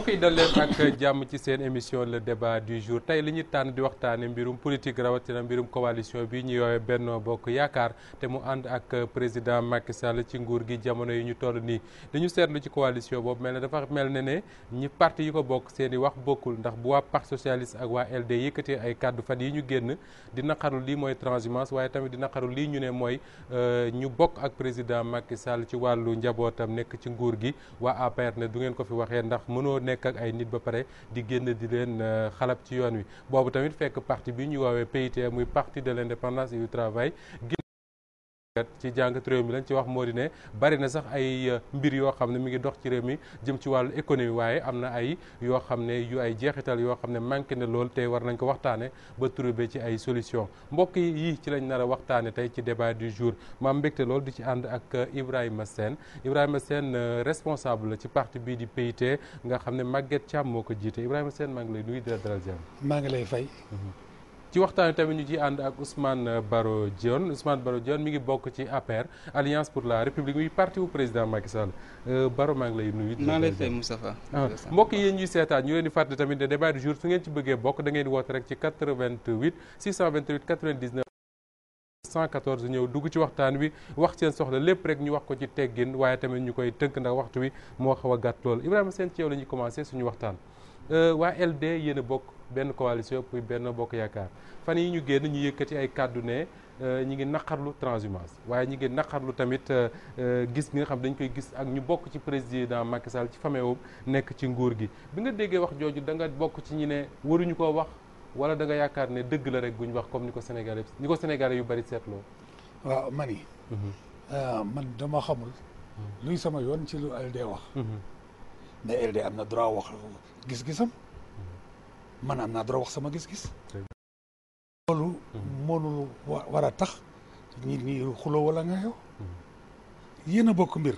mbokk yi dal leen ak jàmm ci seen émission le débat du jour tey li ñu tànn di waxtaane mbirum politique rawatina mbirum coalition bi ñu yoowee Benno Bokk Yaakaar te mu ànd ak président Macky Sall ci nguur gi jamono yi ñu toll nii li ñu seetlu ci coalition boobu mel ne dafa mel ne ñi parti yi ko bokk seen i wax bokkul ndax bu waa parti socialiste ak waa LD yëkkatee ay kàddu fan yi ñu génn di naqaru lii mooy transhumance waaye tamit di naqaru lii ñu ne mooy ñu bokk ak président Macky Sall ci wàllu njabootam nekk ci nguur gi waa APR ne du ngeen ko fi waxee ndax mënoo nekk ak ay nit ba pare di génn di leen xalab ci yoon wi boobu tamit fekk parti bi ñu woowee PIT muy parti de l'indépendance et du travail ci jàngat réew mi lañ ci wax moo di ne bari na sax ay mbir yoo xam ne mi ngi dox ci réew mi jëm ci wàllu économie waaye am na ay yoo xam ne yu ay jeexital yoo xam ne manqué na lool te war nañ ko waxtaane ba trouver ci ay solution mbokk yi ci lañ nar a waxtaane tey ci débat du jour maam mbégte lool di ci ànd ak Ibrahima Sène responsable la ci parti bii di PIT nga xam ne Maguette Thiam moo ko jiite Ibrahima Sène maa ngi lay nuyu di la dalal jàmm. maa ngi lay fay. ci waxtaan tamit ñu ci ànd ak Ousmane Baro Dione mi ngi bokk ci APR Alliance pour la République muy parti wu président Macky Sall Baro maa ngi lay nuyu. maa ngi lay fay Moustapha. mbokk yi ñuy seetaan ñu leen di fàttali tamit ne débat du jour su ngeen ci bëggee bokk da ngeen di woote rek ci 88 628 99 114 ñëw dugg ci waxtaan wi wax seen soxla lépp rek ñu wax ko ci teggin waaye tamit ñu koy tënk ndax waxtu wi moo xaw a gàtt lool Ibrahima Sène ci yow la ñuy commencé suñu waxtaan. waa LD yéen a bokk benn coalition pour Benno Bokk Yaakaar fan yi ñu génn ñu yëkkati ay kàddu ne ñi ngi naqarlu transhumance waaye ñi ngi naqarlu tamit gis nga xam dañ koy gis ak ñu bokk ci président Macky Sall ci famille nekk ci nguur gi bi nga déggee wax jooju da nga bokk ci ñi ne waruñu koo wax wala da nga yaakaar ne dëgg la rek guñ wax comme ni ko Sénégalais yu bari seetloo. waaw man dama xamul luy sama yoon ci lu LD wax. ne LD am na droit wax gis-gisam man am naa droit wax sama gis-gis. loolu mënul war a tax ñi xuloo wala nga yow yéen a bokk mbir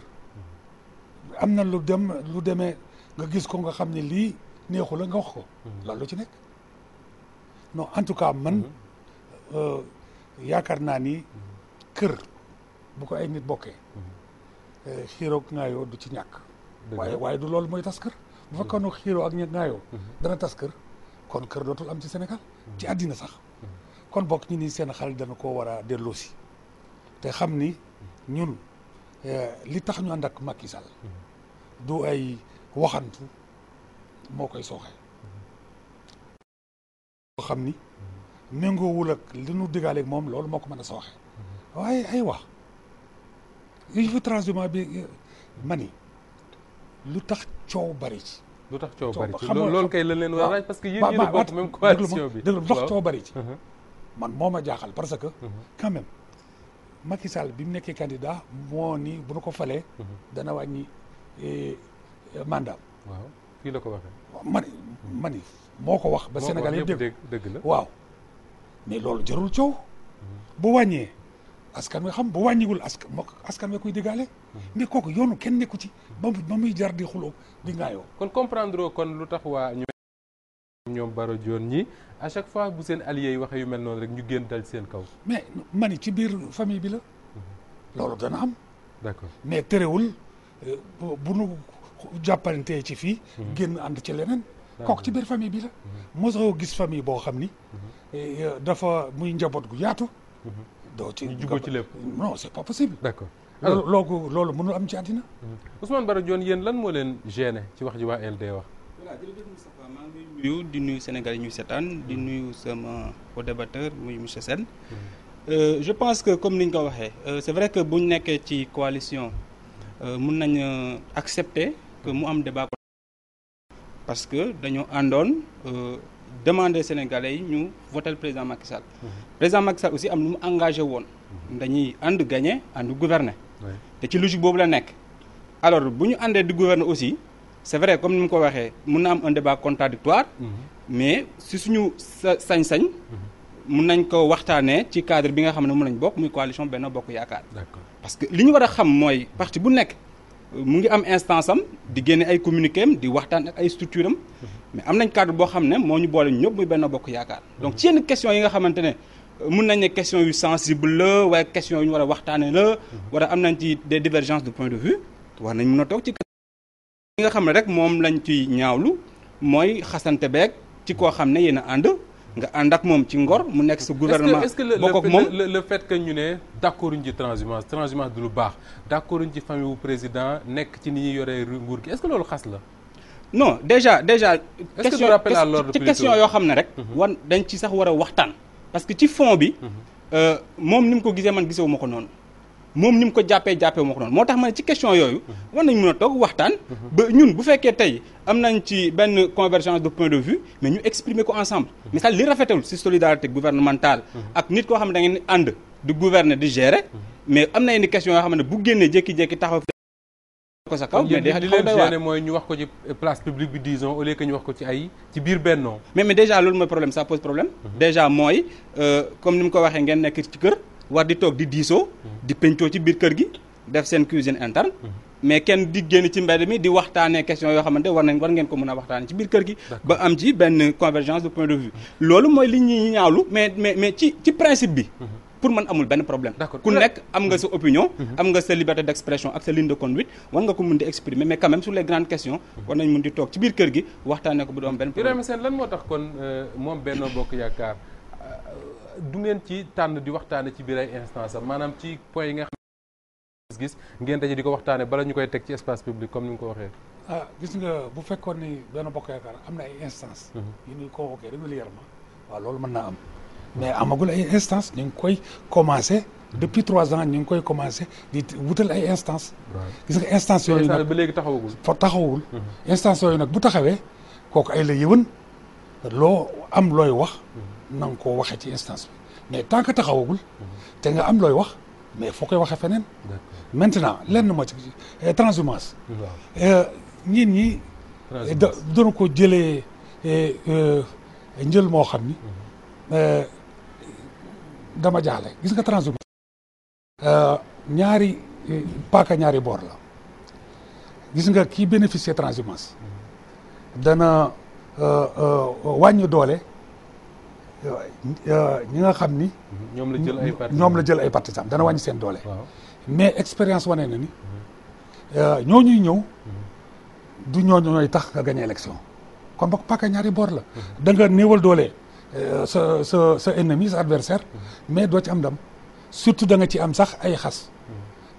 am na lu demee nga gis ko nga xam ne lii neexu la nga wax ko loolu ci nekk non en tout cas man yaakaar naa ni kër bu ko ay nit bokkee xiiroog ngaayoo du ci ñàkk waaye du loolu mooy tas kër bu fekkoon ne xiiroo ak ngaayoo dana tas kër kon kër dootul am ci Sénégal ci àddina sax kon bokk ñi ni seen xel dana ko war a delloosi te xam ni ñun li tax ñu ànd ak Macky Sall du ay waxantu moo koy sooxee boo xam ni méngoowul ak li nu diggaaleeg moom loolu moo ko mën a sooxee waaye ay wax yi fi transhumance bi mani lu tax coow bari ci. lu tax coow bari ci loolu kay la leen war a laaj parce que yéen ñi bokk même coalition bi déglu lu tax coow bari ci. man moo ma jaaxal parce que. quand même Macky Sall bi mu nekkee candidat moo ni bu nu ko falee. dana wàññi mandat. waaw fii la ko waxee. mani moo ko wax. ba Sénégal yëpp dëgg la waaw. mais loolu jarul coow. bu wàññee. askan wi xam bu wàññiwul askan wi koy diggaale mais kooku yoonu kenn nekku ci ba muy jar di xuloo di ngaayoo kon comprendre kon lu tax waa ñoom Baro Dione ñi à chaque fois bu seen alliés yi waxee yu mel noonu rek ñu génn dal seen kaw mais mani ci biir famille bi la loolu dana am d'accord mais terewul bu nu jàppalantee ci fii génn ànd ci leneen kooku ci biir famille bi la mosoo gis famille boo xam ni dafa muy njaboot gu yaatu doo ci ñu jubóo ci lépp non c'est pas possible. d'accord loolu mënul am ci àddina. Ousmane Baro Dione yéen lan moo leen gêné ci wax ji waa LD wax. voilà jërëjëf Moustapha maa ngi nuyu di nuyu Sénégal yi ñuy seetaan di nuyu sama co-débatteur muy monsieur Sène. Je pense que comme ni ñu ko waxee c'est vrai que bu ñu nekkee ci coalition mun nañ accepter que mu am débat parce que dañoo àndoon. demander Sénégalais yi ñu voter le président Macky Sall. Président Macky Sall aussi am lu mu engagé woon. dañuy ànd gagner ànd gouverner. te ci logique boobu la nekk. alors bu ñu àndee di gouverner aussi c'est vrai comme ni mu ko waxee mun na am un débat contradictoire mais si suñu sañ-sañ. mun nañ ko waxtaanee ci cadre bi nga xam ne mun nañ bokk muy coalition Benno Bokk Yaakaar. parce que li ñu war a xam mooy parti bu nekk. mu ngi am instance am di génne ay communiqué am di waxtaan ak ay structure am mais am nañ cadre boo xam ne moo ñu boole ñëpp muy Benno Bokk Yaakaar donc ci yenn question yi nga xamante ne mun nañ ne question yu sensible la waaye question yu ñu war a waxtaane la war a am nañ ci des divergences de point de vue war nañ mun a toog ci li nga xam ne rek moom lañ ciy ñaawlu mooy xasante beeg ci koo xam ne yéen a ànd nga ànd ak moom ci ngor mu nekk sa gouvernement bokk ak moom le fait que ñu ne d'accorduñ ci transhumance du lu baax d'accorduñ ci famille wu président nekk ci ni ñuy yoree nguur gi est-ce que loolu xas la. non déjà est-ce que rappel à l'ordre ci question yoo xam ne rek dañ ci sax war a waxtaan parce que ci fond bi moom ni mu ko gisee man gisewu ma ko noonu moom ni mu ko jàppee wu ma ko noonu moo tax ma ne ci question yooyu war nañ mën a toog waxtaan ba ñun bu fekkee tey am nañ ci benn convergence de point de vue mais ñu exprimer ko ensemble mais ça li rafetul ci solidarité gouvernementale ak nit koo xam ne da ngeen ànd di gouverner di gérer mais am na yenn question yoo xam ne bu génnee jékki-jékki taxaw ko sa kaw mais day li leen gêné mooy ñu wax ko ci place publique bi disons au lieu que ñu wax ko ci biir Benno mais déjà loolu mooy problème ça pose problème déjà mooy comme ni mu ko waxee ngeen nekk ci kër war di toog di diisoo di pencoo ci biir kër gi def seen cuisine interne mais kenn di génn ci mbedd mi di waxtaanee question yoo xamante war ngeen ko mën a waxtaanee ci biir kër gi ba am ci benn convergence de point de vue loolu mooy li ñuy ñaawlu mais ci principe bi pour man amul benn problème ku nekk am nga sa opinion am nga sa liberté d'expression ak sa ligne de conduite war nga ko mën di exprimer mais quand même sur les grandes questions war nañ mën di toog ci biir kër gi waxtaanee ko bu doon benn problème. Birame Sène lan moo tax kon moom Benno Bokk Yaakaar du ngeen ci tànn di waxtaane ci biir ay instance am maanaam ci point yi nga xam gis ngeen daje di ko waxtaane bala ñu koy teg ci espace public comme ni nga ko waxee. gis nga bu fekkoon ni Benno Bokk Yaakaar am na ay instance yu ñuy convoqué régulièrement waaw loolu mën naa am mais amagul ay instance ñu ngi koy commencé depuis 3 ans ñu ngi koy commencé di wutal ay instance gis nga instance yooyu nag ba léegi taxawul instance yooyu nag bu taxawee kooku ay la yëwan loo am looy wax na nga koo waxee ci instance bi mais tant que taxawagul te nga am looy wax mais foo koy waxee feneen maintenant lenn moo ci transhumance nit ñi doona ko jëlee njël moo xam ni dama jaaxle gis nga transhumance ñaari paaka ñaari boor la gis nga kii bénéficier transhumance dana wàññi doole ñi nga xam ni ñoom la jël ay partisans dana wàññi seen doole mais expérience wane na ni ñooñuy ñëw du ñooñu ñooy tax nga gagné élection kon bokk paaka ñaari boor la da nga néewal doole sa ennemi sa adversaire mais doo ci am ndam surtout da nga ci am sax ay xas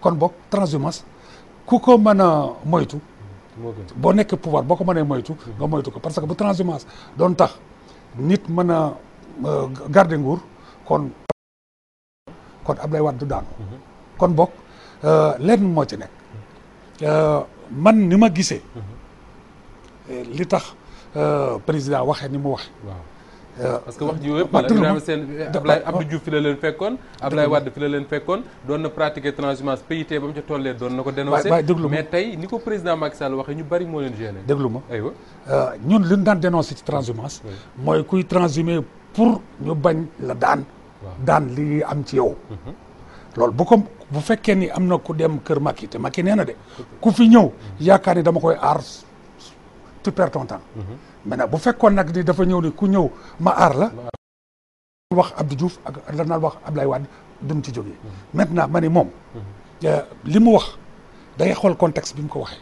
kon bokk transhumance ku ko mën a moytu boo nekk pouvoir boo ko mënee moytu nga moytu ko parce que bu transhumance doon tax nit mën a garder nguur kon Abdoulaye Wade du daanu kon bokk lenn moo ci nekk man ni ma gisee li tax président waxee ni mu waxe parce que wax ji yëpp Birame Sène Abdou Diouf fi la leen fekkoon Abdoulaye Wade fi la leen fekkoon doon na pratiquer transhumance PIT ba mu ca tollee doon na ko dénoncer mais tey ni ko président Macky Sall waxee ñu bari moo leen gêné déglu ma aywa ñun li ñu daan dénoncer ci transhumance mooy kuy transhumer pour ñu bañ la daan li am ci yow loolu bu fekkee ni am na ku dem kër Macky te Macky nee na de ku fi ñëw yaakaar ni dama koy aar tu perds ton temps maintenant bu fekkoon nag ni dafa ñëw ni ku ñëw ma aar la wax Abdou Diouf ak la naan wax Abdoulaye Wade duñ ci jógee maintenant ma ni moom li mu wax da ngay xool contexte bi mu ko waxee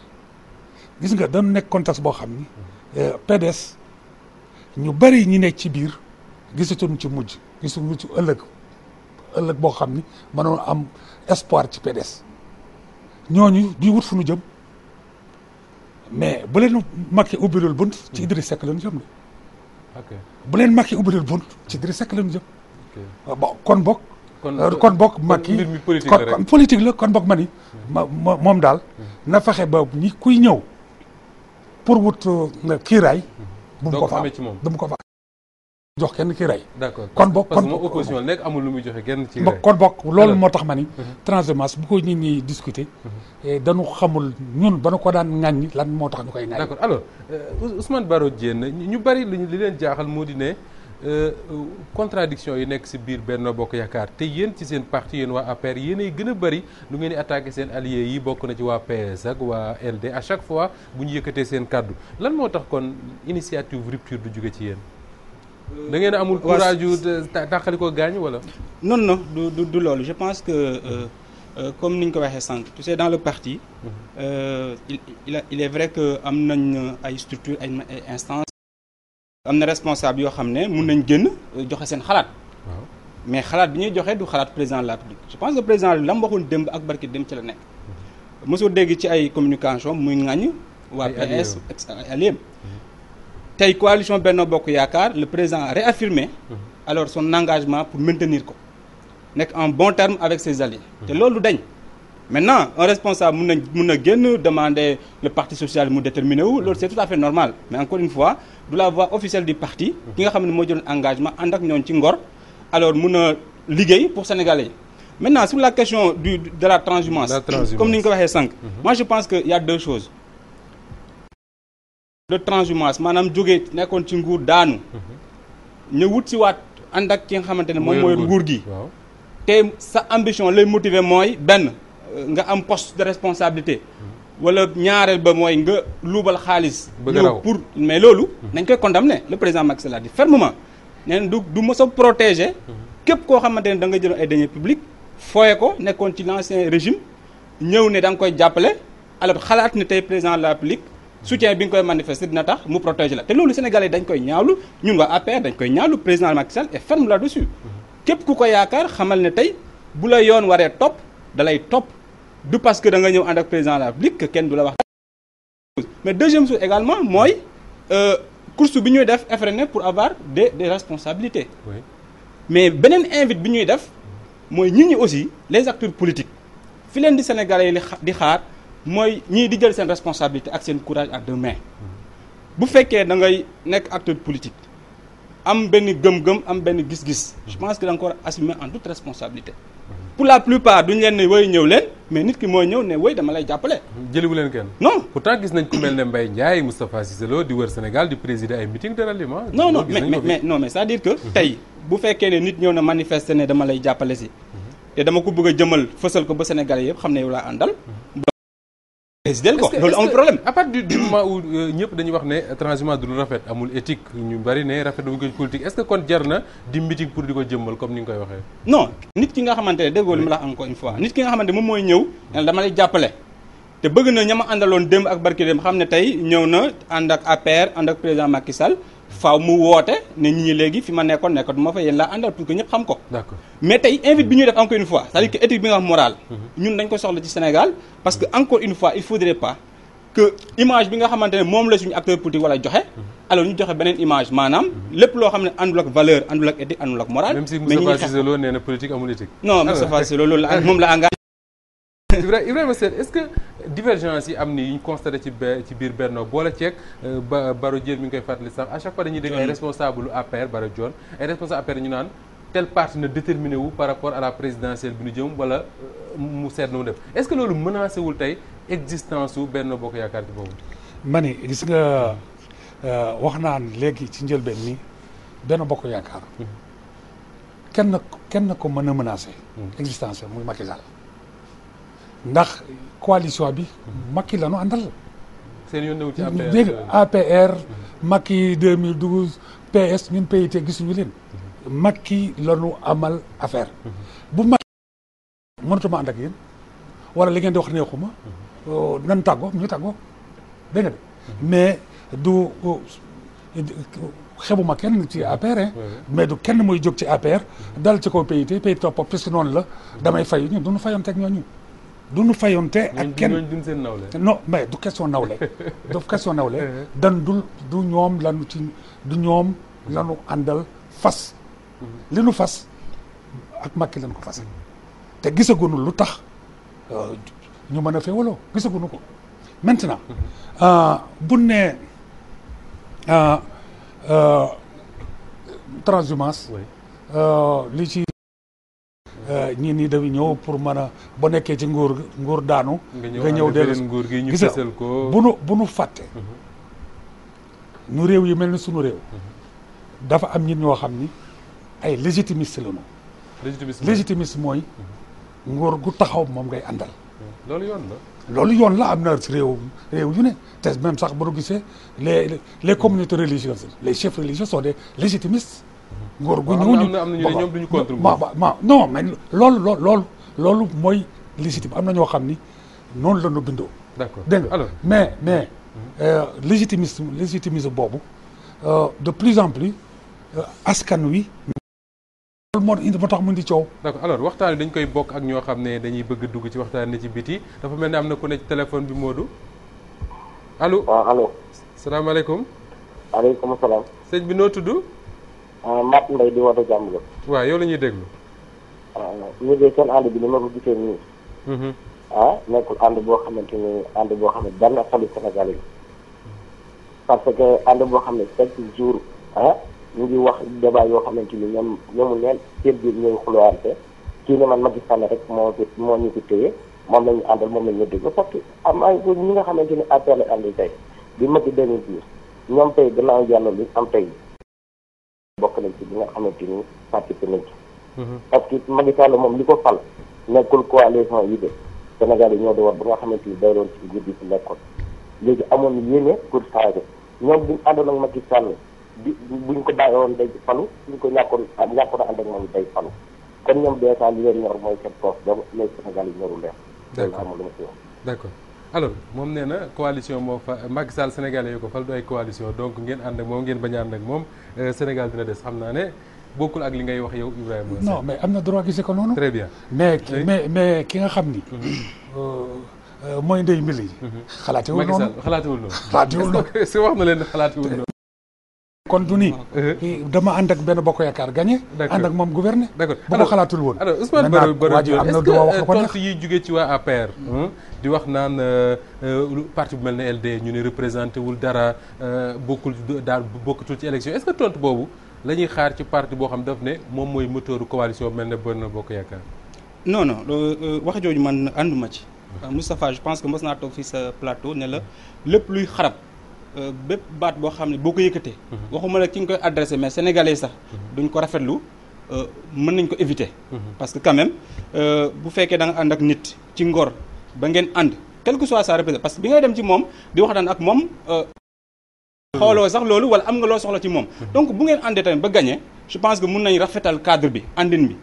gis nga dañu nekk contexte boo xam ni PDS ñu bari ñi nekk ci biir gisatuñ ci mujj gisatuñ ci ëllëg boo xam ni mënoon am espoir ci PDS ñooñu di wut fu ñu jëm mais bu leen Macky ubbilul bunt ci Idriss Seck la ñu jëm de bu leen Macky ubbilul bunt ci Idriss Seck la ñu jëm bon kon bokk Macky kon politique la kon bokk ma ni moom daal na fexe ba ñi kuy ñëw pour wut kiiraay bu mu ko fa jox kenn ki rey. d'accord kon bokk parce que moom opposition nekk amul lu muy joxe kenn ci rey. kon bokk loolu moo tax ma ni. transhumance bu ko nit ñi discuter. dañu xamul ñun ba nu ko daan ŋàññi lan moo tax ñu koy ŋàññi. d'accord alors Ousmane Baro Diène ñu bari li leen jaaxal moo di ne contradiction yi nekk ci biir Benno Bokk Yaakaar te yéen ci seen parti yéen waa APR yéenay gën a bari lu ngeen di attaqué seen alliés yi bokk na ci waa PS ak waa LD à chaque fois bu ñu yëkkatee seen kàddu lan moo tax kon initiative rupture du jóge ci yéen. da ngeen amul courage yu tàqali ko gaañ wala. non du loolu je pense que comme ni ñu ko waxee sànq tu sais dans le parti il est vrai que am nañ ay structures ay instances am na responsable yoo xam ne mun nañ génn joxe seen xalaat mais xalaat bi ñuy joxe du xalaat président de la République je pense que président la mu waxoon démb ak barki dem ci la nekk mosoo dégg ci ay communication muy ŋàññ waa PS alliés tey coalition Benno Bokk Yaakaar le président a réaffirmé alors son engagement pour maintenir ko nekk en bon terme avec ses alliés te loolu dañ maintenant un responsable mun na génn demander le parti social mu déterminé wu loolu c'est tout à fait normal mais encore une fois du la voix officielle du parti ki nga xam ne moo jëloon engagement ànd ak ñoon ci ngor alors mun a liggéey pour Sénégalais yi maintenant sur la question de la transhumance comme ni ñu ko waxee sànq moi je pense que y a deux choses de transhumance maanaam jógee nekkoon ci nguur daanu ñu wut si waat ànd ak ki nga xamante ne moom mooy nguur gi te sa ambition lay motiver mooy benn nga am poste de responsabilité wala ñaareel ba mooy nga luubal xaalis ñëw pour mais loolu nañ koy condamner le président Macky Sall a dit fermement nee na du mos a protéger képp koo xamante ne da nga jël ay deniers publics fooye ko nekkoon ci l'ancien régime ñëw ne da nga koy jàppale alors xalaat ne tey président de la République soutien bi nga koy manifester dina tax mu protéger la te loolu Sénégalais dañ koy ñaawlu ñun waa APR dañ koy ñaawlu président Macky Sall est ferme là-dessus képp ku ko yaakaar xamal ne tey bu la yoon waree topp da lay topp du parce que da nga ñëw ànd ak président de la République que kenn du la wax mais deuxième chose également mooy course bi ñuy def effréné pour avoir des responsabilités mais beneen invite bi ñuy def mooy nit ñi aussi les acteurs politiques fi leen di Sénégalais yi di xaar mooy ñii di jël seen responsabilité ak seen courage à deux mains bu fekkee da ngay nekk acteur politique am benn gëm-gëm am benn gis-gis je pense que da nga ko war a assumer en toute responsabilité pour la plupart duñu leen ne woy ñëw leen mais nit ki mooy ñëw ne woy dama lay jàppale jëliwu leen kenn non pourtant gis nañ ku mel ne Mbaye Ndiaye Moustapha Cissé Lo di wër Sénégal di présider ay meeting de ralliement non mais c'est-à-dire que tey bu fekkee ne nit ñëw na manifester ne dama lay jàppale si te dama ko bëgg a jëmal fësal ko ba Sénégalais yëpp xam ne yow laa àndal présidel ko loolu amul problème à partir du moment où ñëpp dañuy wax ne transhumance du rafet amul éthique ñu bari ne rafet wuñ ko politique est-ce que kon jar na di meeting pour di ko jëmmal comme ni nga koy waxee non nit ki nga xamante ne déggoo li ma la wax encore une fois nit ki nga xamante ne moom mooy ñëw ne dama lay jàppale te bëgg na ñama àndaloon démb ak barki démb xam ne tey ñëw na ànd ak APR ànd ak président Macky Sall faaw mu woote ne nit ñi léegi fi ma nekkoon nekkatuma fa yéen laa àndal pour que ñëpp xam ko d'accord mais tey invite bi ñuy def encore une fois c'est-à-dire que éthique bi nga wax morale ñun dañ ko soxla ci Sénégal parce que encore une fois il faudrait pas que image bi nga xamante ne moom la suñu acteur politique wala joxe alors ñu joxe beneen image maanaam lépp loo xam ne àndul ak valeur àndul ak éthique àndul ak morale même si Moustapha Cissé Lo nee na politique amul éthique non Moustapha Cissé Lo loolu la moom la engagé Ibrahima Sène est-ce que divergence yi am ni yi ñu constaté ci biir Benno boole ceeg Baro Diène mi ngi koy fàttali sax à chaque fois dañuy dégg ay responsable APR Baro Dione ay responsable APR ñu naan tel parti na déterminé wu par rapport à la présidentielle bi ñu jëm wala mu seet na mu def est-ce que loolu menacé wul tey existence su Benno Bokk Yaakaar ci boobu ma ni gis nga wax naan léegi ci njëlbeen ni Benno Bokk Yaakaar kenn ko mën a menacé existence muy Macky Sall ndax coalition bi Macky la ñu àndal. seen yoon newu ci APR dégg APR Macky 2012 PS ñun PIT gisuñu leen. Macky la ñu amal affaire. bu Macky mënatuma ànd ak yéen wala li ngeen di wax neexuma nan tàggoo ñu tàggoo dégg nga de mais du xebuma kenn ci APR mais du kenn muy jóg ci APR dal ci kaw PIT topp parce que noonu la damay fay ñun duñu fayoon teg ñooñu. du nu fayonte ak kenn duñ seen nawle non mais du question nawle du question nawle dan du ñoom lanu ci du ñoom lanu àndal fas li nu fas ak Macky lañ ko fas te gisaguñu lu tax ñu mën a féewaloo gisaguñu ko maintenant bu ne transhumance li ci ñii nii dañuy ñëw pour mën a ba nekkee ci nguur daanu. nga ñëw dellu nguur gi ñu gis fësal ko bu nu fàtte. ñu réew yi mel ni sunu réew. dafa am ñit ñoo xam ni ay légitimiste la ñu. légitimiste mooy. nguur gu taxaw moom ngay àndal. loolu yoon la. loolu yoon la am na ci réew yu ne te même sax bu nu gisee les communautés religieuses les chefs religieux sont des légitimistes. nguur gu ñëw ñu am na ñu ne ñoom duñu contre non mais loolu mooy légitime am na ñoo xam ni noonu la ñu bindoo. d'accord dégg nga alors mais légitimisme boobu de plus en plus askan wi. loolu moo tax mu di coow. d'accord alors waxtaan dañ koy bokk ak ñoo xam ne dañuy bëgg dugg ci waxtaan ne ci biti dafa mel ne am na ku ne ci téléphone bi Modou allo. waaw allo. salaamaaleykum. maaleykum salaam. sëñ bi noo tudd. Mat Mbaye di woote jàmm la. waaw yow la ñuy déglu. ñu de seen ànd bi ni ma ko gisee nii. nekkul ànd boo xamante ni ànd boo xam ne dal na xolu Sénégal yi parce que ànd boo xam ne chaque jour ñu ngi wax débat yoo xamante ni ñoomu neen seen biir ñooy xulwaante kii ne man Macky Sall rek moo ñu ko téye moom la ñu àndal moom la ñu déglu parce que am ay ñi nga xamante ni APR la ànd tey bi Macky 2010 ñoom tey gannaaw yàlla li am tey bokk nañ ci bi nga xamante ni participé nañ ci parce que Macky Sall moom li ko fal nekkul coalition yi de Sénégal yi ñoo di war ba nga xamante ni day doon ci nguur gi ci nekkoon léegi amoon yéene pour changer ñoom buñ àndoon ak Macky Sall buñ ko bàyyi woon day falu buñ ko ñàkkoon ànd ak moom day falu kon ñoom dèjà li leen ñor mooy seen poche donc les Sénégal yi ñorul leen. d'accord amul lu ma ci wax. d'accord alors moom nee na coalition moo fa Macky Sall Sénégalais yi ko fal du ay coalition donc ngeen ànd ak moom ngeen bañ a ànd ak moom Sénégal dina des xam naa ne bokkul ak li ngay wax yow Ibrahima. non mais am na droit gisee ko noonu. très bien mais ki nga xam ni. mooy ndey mbili. xalaatewul noonu Macky Sall xalaatewul noonu. xalaatewul noonu si wax na leen xalaatewul noonu. kon du nii. dama ànd ak benn bokk yaakaar gagné. d'accord ànd ak moom gouverner. d'accord bu ko xalaatul woon. alors Ousmane Baro waa ji am na droit wax ko neex tontu yiy jugee ci waa APR. di wax naan parti bu mel ne LD ñu ne représenté wul dara bokkatul ci élection est-ce que tontu boobu la ñuy xaar ci parti boo xam daf ne moom mooy moteuru coalition bu mel ne Benno Bokk Yaakaar. non wax jooju man ànduma ci. Moustapha je pense que mos naa toog fii sa plateau ne la lépp luy xarab. bépp baat boo xam ne boo ko yëkkatee. waxuma la ki nga koy adressé mais sénégalais sax duñ ko rafetlu mën nañ ko éviter. parce que quand même bu fekkee da nga ànd ak nit ci ngor ba ngeen ànd quel que soit sa représentation parce que bi ngay dem ci moom di wax daan ak moom. xooloo sax loolu wala am nga loo soxla ci moom. donc bu ngeen àndee tamit ba gagné je pense que mun nañ rafetal cadre bi àndin bi.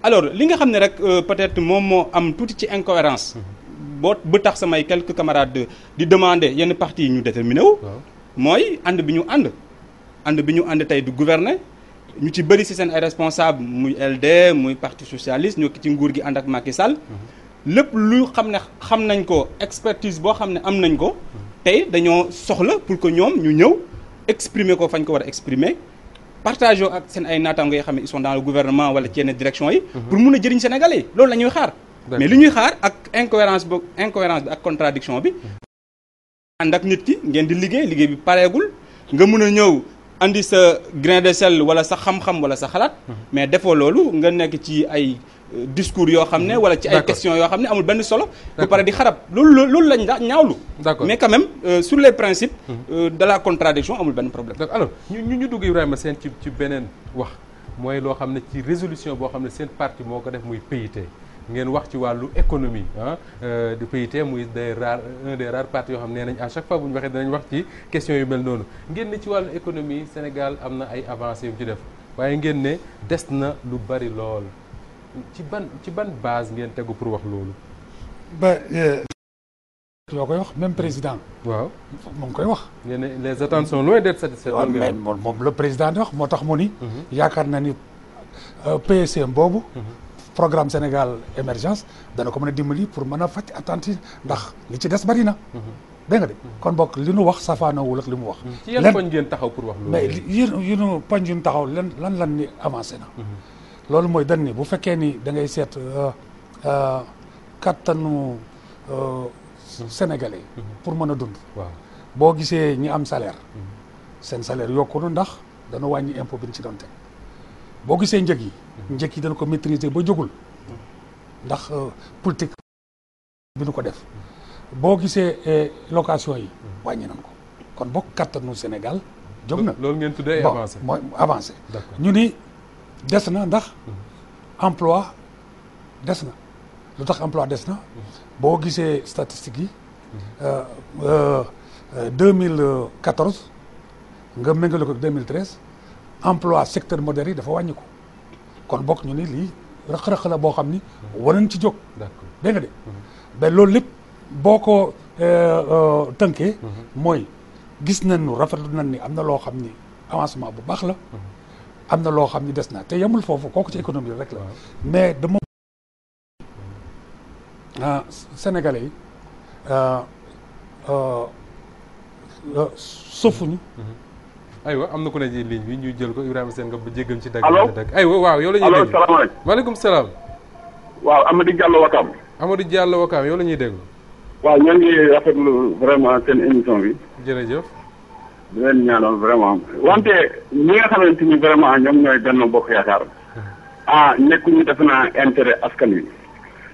alors li nga xam ne rek peut-être moom moo am tuuti ci incohérence bu tax samay quelques camarades di demander yenn partis yi ñu déterminé wu. mooy ànd bi ñu ànd tey du gouverner ñu ci bëri ci seen ay responsable muy LD muy parti socialiste ñu ci nguur gi ànd ak Macky Sall. lépp lu xam ne xam nañ ko expertise boo xam ne am nañ ko. tey dañoo soxla pour que ñoom ñu ñëw exprimer ko fañ ko war a exprimer partager ak seen ay naataango yoo xam ne ils sont dans le gouvernement wala ci yenn direction yi. pour mun a jëriñ Sénégalais yi loolu la ñuy xaar. mais li ñuy xaar ak incohérence bi ak contradiction bi. ànd ak nit ki ngeen di liggéey bi pareegul nga mun a ñëw andi sa grain de sel wala sa xam-xam wala sa xalaat. mais defoo loolu nga nekk ci ay discours yoo xam ne wala ci ay questions yoo xam ne amul benn solo. ba pare di xarab loolu lañ ñaawlu. d'accord mais quand même sur les principes. de la contradiction amul benn problème. donc alors ñu dugg Ibrahima Sène ci beneen wax mooy loo xam ne ci résolution boo xam ne seen parti moo ko def muy PIT. ngeen wax ci wàllu économie du PIT muy un des rares partis yoo xam ne nee nañ à chaque fois bu ñu waxee danañ wax ci question yu mel noonu ngeen ne ci wàllu économie Sénégal am na ay avancées yu ci def waaye ngeen ne des na lu bari lool ci ban base ngeen tegu pour wax loolu. ba yoo koy wax même président. waaw mu ngi koy wax. ngeen ne les attentes sont loin d'être satisfaites. mais moom le président di wax moo tax mu ni. yaakaar na ni PSM boobu. programme Sénégal émergence dana ko mën a dimbali pour mën a faj attente ndax li ci des bari na. dégg nga de kon bokk li nu wax safaanawul ak li mu wax. ci yan poñ ngeen taxaw pour wax loolu. mais yi nu poñ yu nu taxaw lan ni avancé na. loolu mooy dañ ni bu fekkee ni da ngay seet kattanu sénégalais pour mën a dund. waaw boo gisee ñi am salaire. seen salaire yokku na ndax dana wàññi impôt bi ñu ci doon teg. boo gisee njëg yi dañ ko maîtriser ba jógul ndax politique bi nu ko def boo gisee location yi wàññi nañ ko kon bokk kattanu Sénégal jóg na. loolu ngeen tuddee avancé mooy avancé. ñu ni des na ndax emploi des na lu tax emploi des na boo gisee statistiques yi 2014 nga méngale ko 2013 emploi secteur moderne yi dafa wàññi ko kon bokk ñu ni lii rëq-rëq la boo xam ni war nañ ci jóg. d'accord dégg nga de. mais loolu lépp boo ko tënkee. mooy gis nañu rafetlu nañ ni am na loo xam ni avancement bu baax la. am na loo xam ni des na te yemul foofu kooku ci économie rek la. mais dama Sénégalais yi sofuñu. aywa am na ku ne ci ligne bi ñu jël ko Ibrahima Sène nga jéggal ci dagg. allo aywa waaw yow la ñuy déglu allo salaamaaleykum. maaleykum salaam. waaw Amady Diallo Wakam. Amadou Diallo Wakaam yow la ñuy déglu. waaw ñoo ngi rafetlu vraiment seen émission bi. jërëjëf. di leen ñaanal vraiment wante ñi nga xamante ni vraiment ñoom ñooy Benno Bokk Yaakaar nekkuñu defe naa intérêt askan wi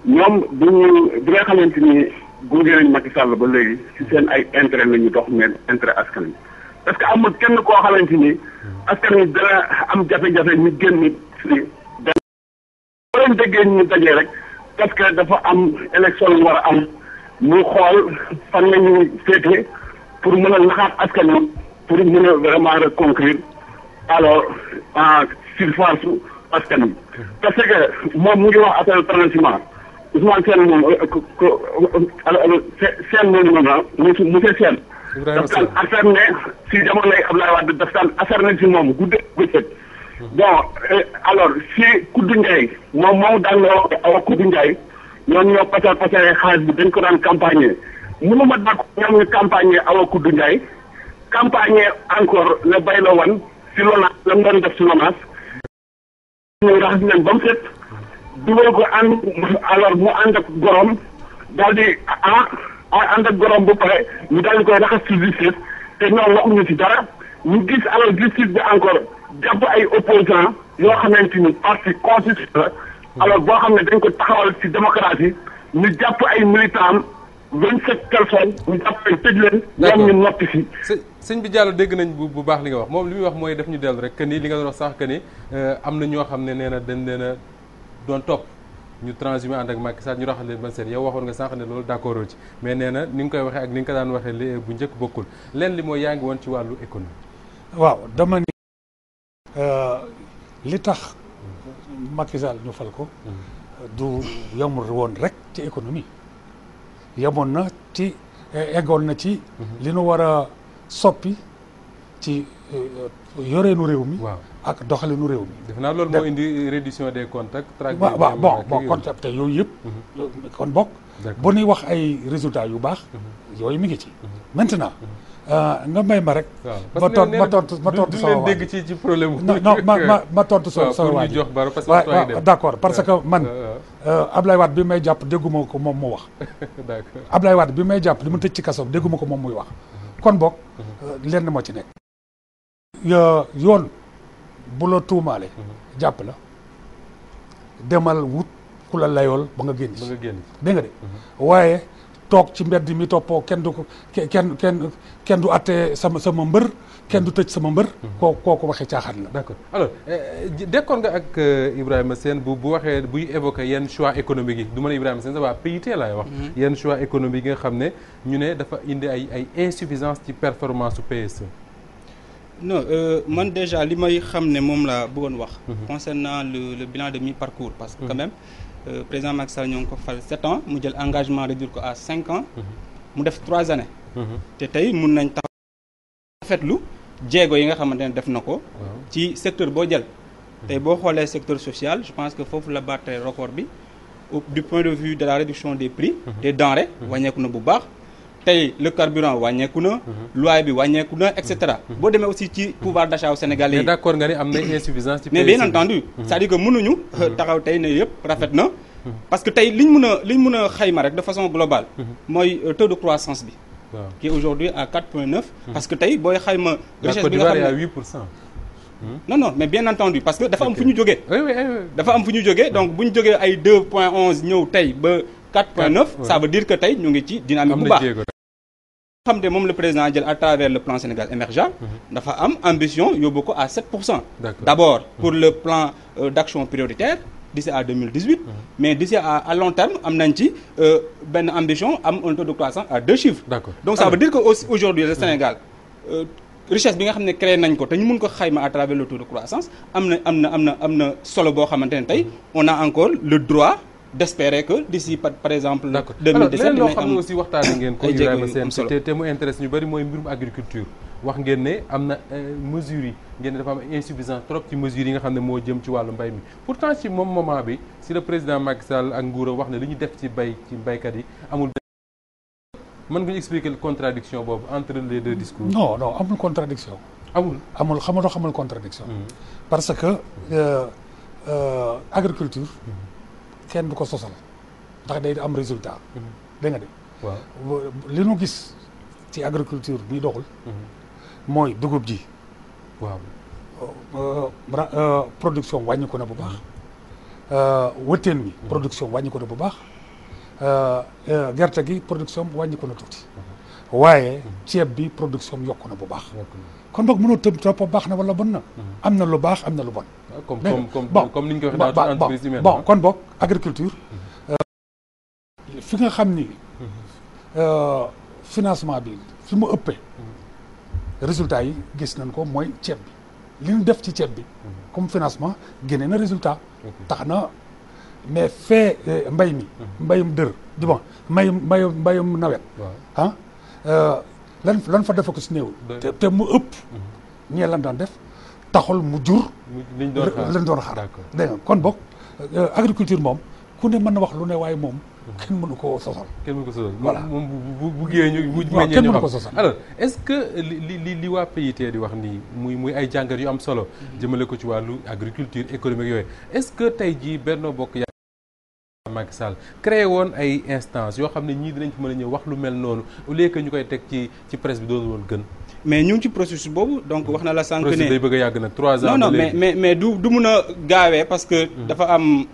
ñoom bi nga xamante ni gunge nañ Macky Sall ba léegi ci seen ay intérêt la ñu dox mais intérêt askan wi parce que amul kenn koo xamante ni askan wi dana am jafe-jafe ñu génn si benn boo leen déggee ñu dajee rek parce que dafa am élection yu war a am mu xool fan la ñuy féete pour mën a naxaat askan wi pour mën a vraiment reconquérir alors en surface askan wi parce que moom mu ngi wax affaire transiment Ousmane Sène moom Sène moom noonu monsieur Sène daf daan acharné si jamonoy Abdoulaye Wade daf daan acharné si moom gudde bëccëg bon alors si Koudou Ndiaye moom daan la wax awa Koudou Ndiaye ñoom ñoo pasare xaalis bi dañ ko daan campagne mënu ma dak ñoom ñu campagne awa Koudou Ndiaye campagne encore le bay la wan si LONASE la mu doon def si LONASE ñu raxas leen ba mu set dugal ko ànd alors mu ànd ak gorom daal di ànd ak gorom bu pare ñu daal di koy raxas ci justice te ñoom waxuñu ci dara ñu gis alors justice bi encore jàpp ay opposants yoo xamante ni parti constitutionnel la alors boo xam ne dañ ko taxawal ci démocratie ñu jàpp ay militants 27 personnes ñu jàpp ay tëj leen. ñoom ñu noppi si. sëñ bi Diallo dégg nañ bu baax li nga wax moom li muy wax mooy def ñu dellu rek que ni li nga doon wax sax que ni am na ñoo xam ne nee na dañ leen a doon topp ñu transhumé ànd ak Macky Sall ñu raxal leen ban seet yow waxoon nga sànq ne loolu d'accord ci mais nee na ni nga koy waxee ak ni nga ko daan waxee li bu njëkk bokkul leen li mooy yaa ngi woon ci wàllu économie. waaw dama ni li tax Macky Sall ñu fal ko du yamul woon rek ci économie yemoon na ci eggoon na ci li nu war a soppi ci yoreenu réew mi. waaw ak doxalinu réew mi. def naa loolu moo indi réduction des comptes. waaw bon concept yooyu yëpp. kon bokk bu ñuy wax ay résultats yu baax. yooyu mi ngi ci. maintenant nga may ma rek. ma tontu sama waa dégg ci problème non ma tontu sama waa ji waaw d'accord parce que man Ablaye Wade bi may jàpp dégguma ko moom mu wax. d'accord Ablaye Wade bi may jàpp li mu tëj ci kaso dégguma ko moom muy wax. kon bokk lenn moo ci nekk. yoon bu la tuumaale jàpp la demal wut ku la layool ba nga génn ci dégg nga de waaye toog ci mbedd mi toppoo kenn du ko kenn du atte sama mbër kenn du tëj sama mbër kooku waxee caaxaan la. d'accord alors dekkoon nga ak Ibrahima Sène bu waxee buy évoqué yenn choix économique yi du ma ne Ibrahima Sène sa waa PIT laay wax yenn choix économique yi nga xam ne ñu ne dafa indi ay insuffisance ci performance su PSE. non man déjà li may xam ne moom laa bëggoon wax concernant le bilan de mi-parcours parce que quand même président Macky Sall ñoo ngi ko fal 7 ans mu jël engagement réduire ko à 5 ans mu def 3 années te tey mun nañ tax rafetlu jéego yi nga xamante ne def na ko ci secteur boo jël tey boo xoolee secteur social je pense que foofu la battre record bi du point de vue de la réduction des prix des denrées wàññeeku na bu baax tey le carburant wàññeeku na loyer bi wàññeeku na et cetera boo demee aussi ci pouvoir d'achat au Sénégalais yi. mais d'accord nga ni am na insuffisance ci mais bien entendu c'est-à-dire que mënuñu taxaw tey ne yëpp rafet na parce que tey liñ mën a xayma rek de façon globale mooy taux de croissance bi qui est aujourd'hui à 4,9 parce que tey booy xayma richesse bi nga xam ne à 8%. non mais bien entendu parce que dafa am fu ñu jógee oui dafa am fu ñu jógee donc bu ñu jógee ay 2,11 ñëw tey ba 4,9 ça veut dire que tey ñu ngi ci dynamique bu baax xam ne moom le président jël à travers le plan Sénégal émergent dafa am ambition yóbbu ko à 7%. D'abord pour le plan d'action prioritaire d'ici à 2018 mais d'ici à long terme am nañ ci benn ambition am un taux de croissance à 2 chiffres. D'accord. Donc ça veut dire que aujourd'hui le Sénégal richesse bi nga xam ne créé nañ ko te ñu mun ko xayma à travers le taux de croissance am na solo boo xamante ne tey on a encore le droit d'espérer que d'ici par exemple. d'accord 2017 alors leneen loo xam ne aussi waxtaanee ngeen ko Ibrahima Sène te mu intéresse ñu bari mooy mbirum agriculture wax ngeen ne am na mesures yi ngeen ne dafa am insuffisance trop ci mesures yi nga xam ne moo jëm ci wàllu mbay mi pourtant ci moom moment bi si le président Macky Sall ak nguuram wax ne li ñu def ci baykat yi amul. mën nga ñu expliquer contradiction boobu entre les deux discours. non amul contradiction amul xamul contradiction parce que agriculture kenn du ko sosal ndax day am résultat dégg nga de waaw li nu gis ci agriculture bi doxul mooy dugub ji waaw production wàññi ko na bu baax wëtteen bi production wàññi ko na bu baax gerte gi production wàññi ko na tuuti waaye ceeb bi production yokku na bu baax kon boog mënoo tëb topp baax na wala bon na am na lu baax am na lu bon comme ni ñu ko waxee dans entreprise humaine bon kon boog agriculture fi nga xam ni financement bi fi mu ëppee résultat yi gis nañ ko mooy ceeb bi li ñu def ci ceeb bi comme financement génne na résultat tax na mais fee mbay mi mbayum dër di bon mbayum nawet lan fa defa ko si néew te mu ëpp ñee lan daan def taxul mu jur lañ doon xaar dégg nga kon boog agriculture moom ku ne mën na wax lu ne waaye moom kenn mënu ko sosal voilà moom bu buggee ñu bu meññee ñu xam alors est-ce que li waa PIT di wax nii muy ay jàngat yu am solo jëmale ko ci wàllu agriculture économique yooyu est-ce que tey jii Benno Bokk Yaakaar Macky Sall créé woon ay instances yoo xam ne ñii dinañ fi mën a ñëw wax lu mel noonu au lieu que ñu koy teg ci presse bi doon woon gën mais ñu ngi ci processus boobu donc wax na la sànq ne day bëgg a yàgg nag 3 ans non mais du mun a gaawee parce que dafa am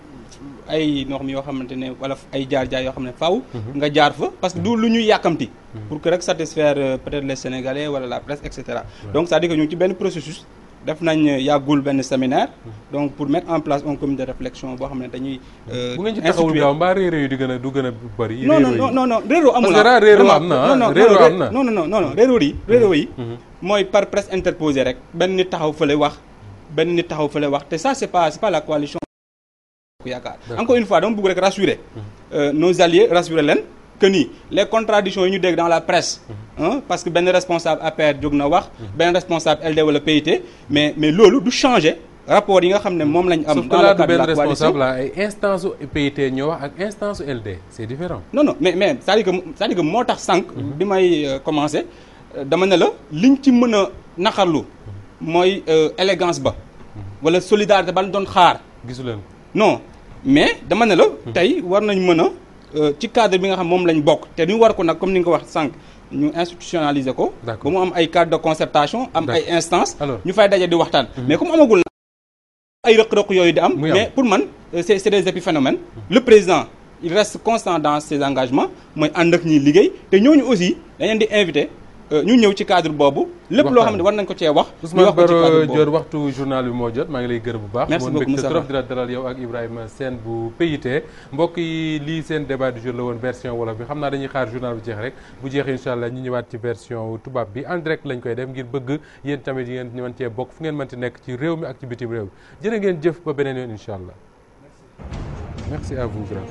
ay normes yoo xamante ne wala ay jaar-jaar yoo xam ne faaw nga jaar fa parce que du lu ñuy yàkkamti pour que rek satisfaire peut-être les Sénégalais wala la presse et cetera donc c'est-à-dire que ñu ngi ci benn processus def nañ yàggul benn séminaire donc pour mettre en place un comité de réflexion boo xam ne dañuy bu ngeen ci taxawul gaaw mbaa réeróo yi du gën a bëri non réeróo amul réeróo am na réeróo am na non réeróo yi mooy par presse interposée rek benn nit taxaw fële wax te ça c'est pas la coalition yaakaar encore une fois dama bëgg rek rassurer nos alliés rassurer leen que ni les contradictions yi ñu dégg dans la presse parce que benn responsable APR jóg na wax benn responsable LD wala PIT mais loolu du changer rapport yi nga xam ne moom lañ am dans le cadre de la coalition responsable la ay instance u PIT ñoo wax ak instance u LD c'est différent non mais c'est-à-dire que moo tax sànq bi may commencer dama ne la liñ ci mën a naqarlu mooy élégance ba wala solidarité ba doon xaar gisu leen non mais dama ne la tey war nañ mën a ci cadre bi nga xam moom lañ bokk te ñu war ko nag comme ni nga ko wax sànq ñu institutionnaliser ko ba mu am ay cadre de concertation am ay instances ñu fay daje di waxtaan mais comme amagul na ay rëq-rëq yooyu di am mais pour man c'est des épiphénomènes le président il reste constant dans ses engagements mooy ànd ak ñiy liggéey te ñooñu aussi dañ leen di invité ñu ñëw ci cadre boobu lépp loo xam ne war nañ ko cee wax Ousmane Baro Dior waxtu journal bi moo jot maa ngi lay gërëm bu baax merci beaucoup Moussa trop di la dalal yow ak Ibrahima Sène bu PIT mbokk yi lii seen débat du jour la woon version wolof bi xam naa dañuy xaar journal bi jeex rek bu jeexee incha allah ñu ñëwaat ci version tubaab bi en direct lañ koy def ngir bëgg yéen tamit yi ngeen mën cee bokk fu ngeen mënti nekk ci réew mi ak ci bitim réew jërë ngeen jëf ba beneen yoon incha allah merci à vous grand